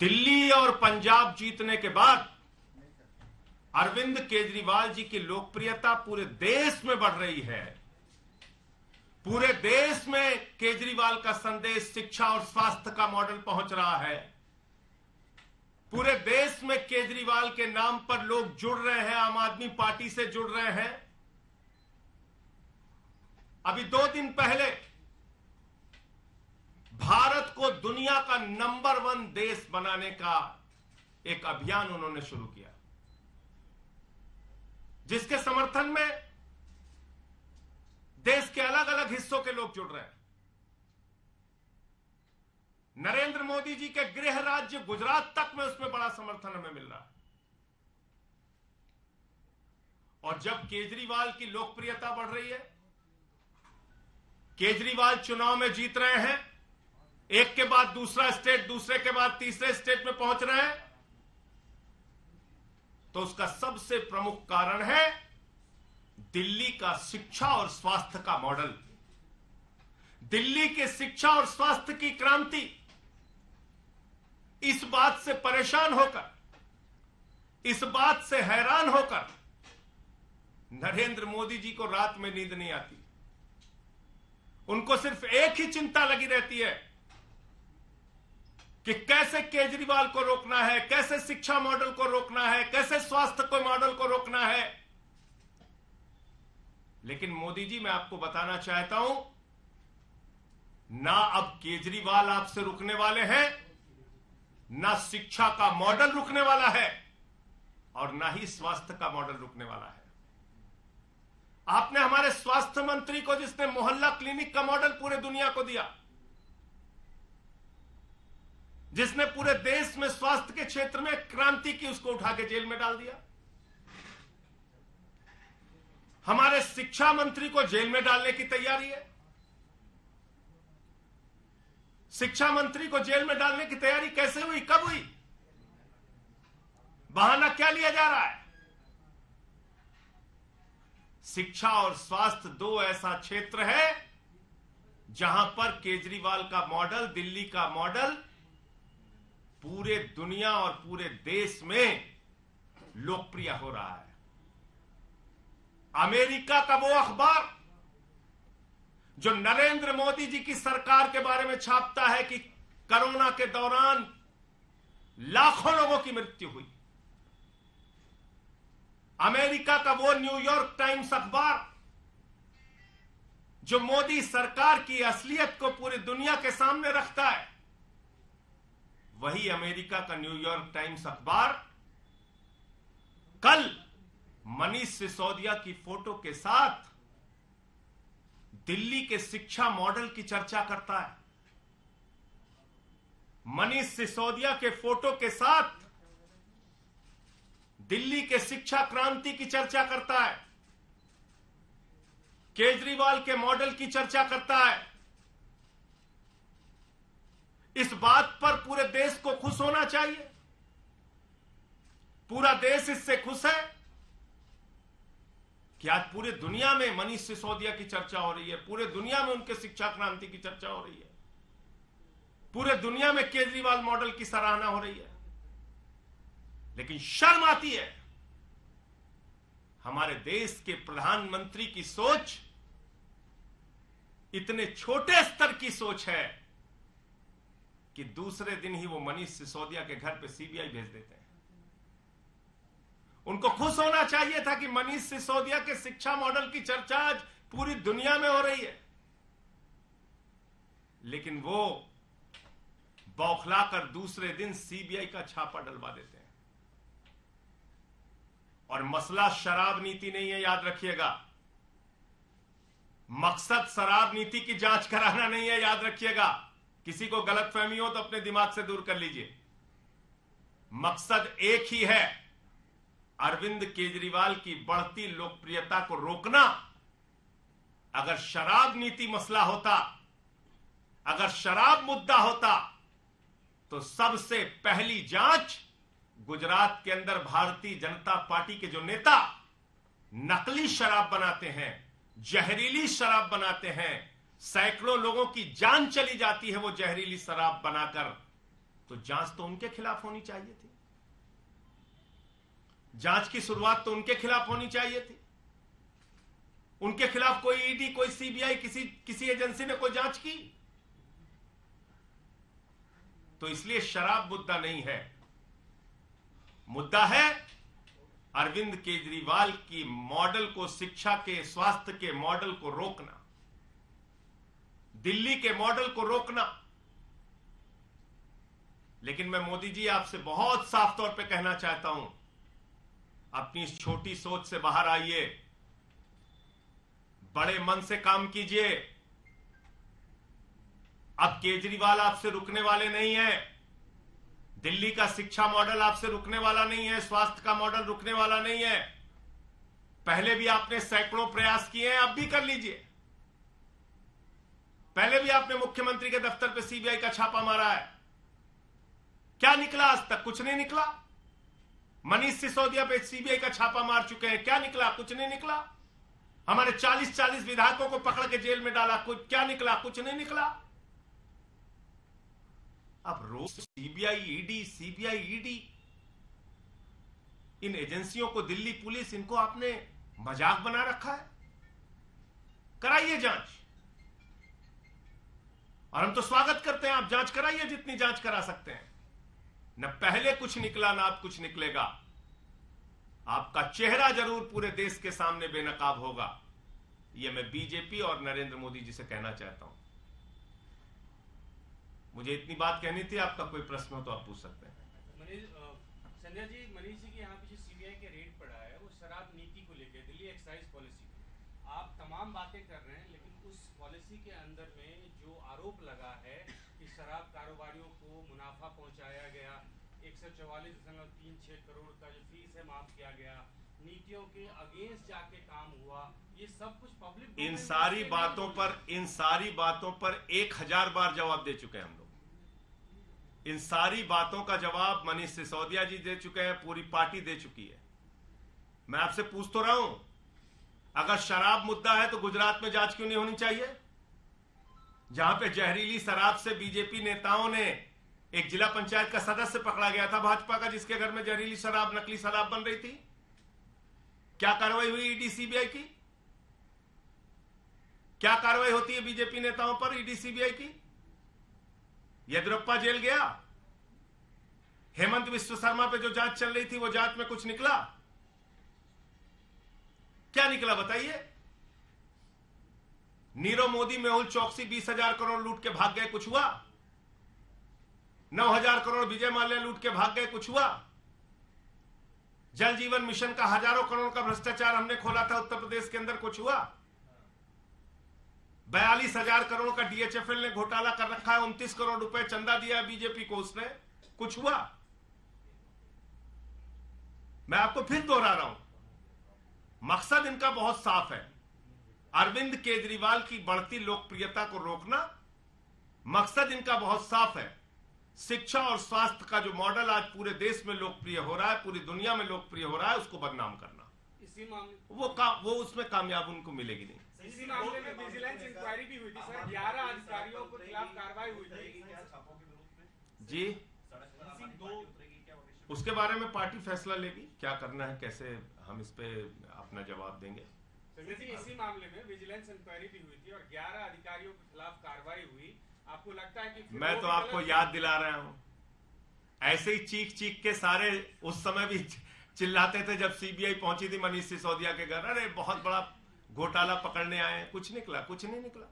दिल्ली और पंजाब जीतने के बाद अरविंद केजरीवाल जी की लोकप्रियता पूरे देश में बढ़ रही है। पूरे देश में केजरीवाल का संदेश शिक्षा और स्वास्थ्य का मॉडल पहुंच रहा है। पूरे देश में केजरीवाल के नाम पर लोग जुड़ रहे हैं, आम आदमी पार्टी से जुड़ रहे हैं। अभी 2 दिन पहले भारत को दुनिया का नंबर 1 देश बनाने का एक अभियान उन्होंने शुरू किया, जिसके समर्थन में देश के अलग अलग हिस्सों के लोग जुड़ रहे हैं। नरेंद्र मोदी जी के गृह राज्य गुजरात तक में उसमें बड़ा समर्थन हमें मिल रहा है। और जब केजरीवाल की लोकप्रियता बढ़ रही है, केजरीवाल चुनाव में जीत रहे हैं, एक के बाद दूसरा स्टेट, दूसरे के बाद तीसरे स्टेट में पहुंच रहे हैं, तो उसका सबसे प्रमुख कारण है दिल्ली का शिक्षा और स्वास्थ्य का मॉडल। दिल्ली के शिक्षा और स्वास्थ्य की क्रांति। इस बात से परेशान होकर, इस बात से हैरान होकर नरेंद्र मोदी जी को रात में नींद नहीं आती। उनको सिर्फ एक ही चिंता लगी रहती है कि कैसे केजरीवाल को रोकना है, कैसे शिक्षा मॉडल को रोकना है, कैसे स्वास्थ्य को मॉडल को रोकना है। लेकिन मोदी जी, मैं आपको बताना चाहता हूं, ना अब केजरीवाल आपसे रुकने वाले हैं, ना शिक्षा का मॉडल रुकने वाला है, और ना ही स्वास्थ्य का मॉडल रुकने वाला है। आपने हमारे स्वास्थ्य मंत्री को, जिसने मोहल्ला क्लिनिक का मॉडल पूरे दुनिया को दिया, जिसने पूरे देश में स्वास्थ्य के क्षेत्र में क्रांति की, उसको उठा के जेल में डाल दिया। हमारे शिक्षा मंत्री को जेल में डालने की तैयारी है। शिक्षा मंत्री को जेल में डालने की तैयारी कैसे हुई, कब हुई? बहाना क्या लिया जा रहा है? शिक्षा और स्वास्थ्य 2 ऐसा क्षेत्र है जहां पर केजरीवाल का मॉडल, दिल्ली का मॉडल पूरे दुनिया और पूरे देश में लोकप्रिय हो रहा है। अमेरिका का वो अखबार जो नरेंद्र मोदी जी की सरकार के बारे में छापता है कि कोरोना के दौरान लाखों लोगों की मृत्यु हुई, अमेरिका का वो न्यूयॉर्क टाइम्स अखबार जो मोदी सरकार की असलियत को पूरी दुनिया के सामने रखता है, वही अमेरिका का न्यूयॉर्क टाइम्स अखबार कल मनीष सिसोदिया की फोटो के साथ दिल्ली के शिक्षा मॉडल की चर्चा करता है। मनीष सिसोदिया के फोटो के साथ दिल्ली के शिक्षा क्रांति की चर्चा करता है, केजरीवाल के मॉडल की चर्चा करता है। इस बात पर पूरे देश को खुश होना चाहिए। पूरा देश इससे खुश है कि आज पूरे दुनिया में मनीष सिसोदिया की चर्चा हो रही है, पूरे दुनिया में उनके शिक्षा क्रांति की चर्चा हो रही है, पूरे दुनिया में केजरीवाल मॉडल की सराहना हो रही है। लेकिन शर्म आती है, हमारे देश के प्रधानमंत्री की सोच इतने छोटे स्तर की सोच है कि दूसरे दिन ही वो मनीष सिसोदिया के घर पे सीबीआई भेज देते हैं। उनको खुश होना चाहिए था कि मनीष सिसोदिया के शिक्षा मॉडल की चर्चा आज पूरी दुनिया में हो रही है, लेकिन वो बौखलाकर दूसरे दिन सीबीआई का छापा डलवा देते हैं। और मसला शराब नीति नहीं है, याद रखिएगा। मकसद शराब नीति की जांच कराना नहीं है, याद रखिएगा। किसी को गलतफहमी हो तो अपने दिमाग से दूर कर लीजिए। मकसद एक ही है, अरविंद केजरीवाल की बढ़ती लोकप्रियता को रोकना। अगर शराब नीति मसला होता, अगर शराब मुद्दा होता, तो सबसे पहली जांच गुजरात के अंदर भारतीय जनता पार्टी के जो नेता नकली शराब बनाते हैं, जहरीली शराब बनाते हैं, सैकड़ों लोगों की जान चली जाती है वो जहरीली शराब बनाकर, तो जांच तो उनके खिलाफ होनी चाहिए थी, जांच की शुरुआत तो उनके खिलाफ होनी चाहिए थी। उनके खिलाफ कोई ईडी, कोई सीबीआई, किसी एजेंसी ने कोई जांच की? तो इसलिए शराब मुद्दा नहीं है, मुद्दा है अरविंद केजरीवाल की मॉडल को, शिक्षा के, स्वास्थ्य के मॉडल को रोकना, दिल्ली के मॉडल को रोकना। लेकिन मैं मोदी जी आपसे बहुत साफ तौर पे कहना चाहता हूं, अपनी इस छोटी सोच से बाहर आइए, बड़े मन से काम कीजिए। अब केजरीवाल आपसे रुकने वाले नहीं है, दिल्ली का शिक्षा मॉडल आपसे रुकने वाला नहीं है, स्वास्थ्य का मॉडल रुकने वाला नहीं है। पहले भी आपने सैकड़ों प्रयास किए हैं, अब भी कर लीजिए। पहले भी आपने मुख्यमंत्री के दफ्तर पे सीबीआई का छापा मारा है, क्या निकला? आज तक कुछ नहीं निकला। मनीष सिसोदिया पे सीबीआई का छापा मार चुके हैं, क्या निकला? कुछ नहीं निकला। हमारे 40 विधायकों को पकड़ के जेल में डाला, कुछ क्या निकला? कुछ नहीं निकला। अब रोज सीबीआई ईडी, इन एजेंसियों को, दिल्ली पुलिस, इनको आपने मजाक बना रखा है। कराइए जांच, और हम तो स्वागत करते हैं, आप जांच कराइए जितनी जांच करा सकते हैं। न पहले कुछ निकला, ना अब कुछ निकलेगा। आपका चेहरा जरूर पूरे देश के सामने बेनकाब होगा, यह मैं बीजेपी और नरेंद्र मोदी जी से कहना चाहता हूं। मुझे इतनी बात कहनी थी, आपका कोई प्रश्न हो तो आप पूछ सकते हैं। संजय जी, मनीष जी के यहाँ पीछे सीबीआई के रेड पड़ा है, वो शराब नीति को लेकर, दिल्ली एक्साइज पॉलिसी को। आप तमाम बातें कर रहे हैं, लेकिन उस पॉलिसी के अंदर में जो आरोप लगा है कि शराब कारोबारियों को मुनाफा पहुंचाया गया, 144.36 करोड़ का जो फीस है माफ किया गया, नीतियों के अगेंस्ट जाके काम हुआ, ये सब कुछ पब्लिक, इन सारी बातों पर 1000 बार जवाब दे चुके हैं हम लोग। इन सारी बातों का जवाब मनीष सिसोदिया जी दे चुके हैं, पूरी पार्टी दे चुकी है। मैं आपसे पूछ तो रहा हूं, अगर शराब मुद्दा है तो गुजरात में जांच क्यों नहीं होनी चाहिए, जहां पे जहरीली शराब से बीजेपी नेताओं ने, एक जिला पंचायत का सदस्य पकड़ा गया था भाजपा का, जिसके घर में जहरीली शराब, नकली शराब बन रही थी। क्या कार्रवाई हुई ईडी सीबीआई की? क्या कार्रवाई होती है बीजेपी नेताओं पर ईडी सीबीआई की? येदियुरप्पा जेल गया, हेमंत विश्व शर्मा पे जो जांच चल रही थी, वो जांच में कुछ निकला? क्या निकला बताइए? नीरव मोदी, मेहुल चौकसी 20,000 करोड़ लूट के भाग गए, कुछ हुआ? 9,000 करोड़ विजय माल्या लूट के भाग गए, कुछ हुआ? जल जीवन मिशन का हजारों करोड़ का भ्रष्टाचार हमने खोला था उत्तर प्रदेश के अंदर, कुछ हुआ? 42,000 करोड़ का डीएचएफएल ने घोटाला कर रखा है, 29 करोड़ रुपए चंदा दिया बीजेपी को, उसने कुछ हुआ? मैं आपको फिर दोहरा रहा हूं, मकसद इनका बहुत साफ है, अरविंद केजरीवाल की बढ़ती लोकप्रियता को रोकना। मकसद इनका बहुत साफ है, शिक्षा और स्वास्थ्य का जो मॉडल आज पूरे देश में लोकप्रिय हो रहा है, पूरी दुनिया में लोकप्रिय हो रहा है, उसको बदनाम करना। इसी मामले वो उसमें कामयाब उनको मिलेगी नहीं। इसी मामले में विजिलेंस इंक्वायरी भी हुई थी सर, 11 अधिकारियों के खिलाफ कार्रवाई हुई थी जी। उसके बारे में पार्टी फैसला लेगी, क्या करना है, कैसे हम इस पे अपना जवाब देंगे। संजय जी, इसी मामले में विजिलेंस इंक्वायरी भी हुई थी और 11 अधिकारियों के खिलाफ कार्रवाई हुई। आपको लगता है कि मैं तो आपको याद दिला रहा हूं, ऐसे ही चीख के सारे उस समय भी चिल्लाते थे जब सीबीआई पहुंची थी मनीष सिसोदिया के घर, अरे बहुत बड़ा घोटाला पकड़ने आए हैं, कुछ निकला? कुछ नहीं निकला।